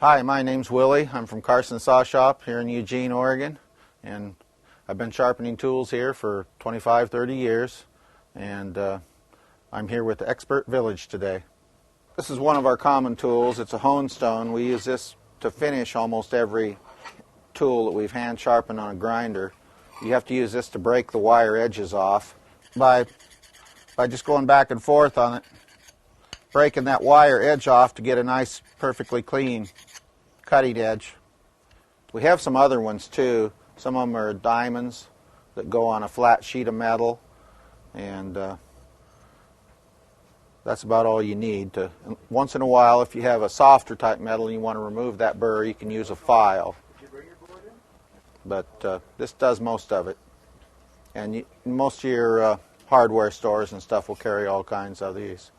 Hi, my name's Willie. I'm from Carson Saw Shop here in Eugene, Oregon, and I've been sharpening tools here for 25-30 years, and I'm here with the Expert Village today. This is one of our common tools. It's a hone stone. We use this to finish almost every tool that we've hand sharpened on a grinder. You have to use this to break the wire edges off by just going back and forth on it, breaking that wire edge off to get a nice, perfectly clean cutting edge. We have some other ones too. Some of them are diamonds that go on a flat sheet of metal, and that's about all you need. Once in a while, if you have a softer type metal and you want to remove that burr, you can use a file. But this does most of it. And most of your hardware stores and stuff will carry all kinds of these.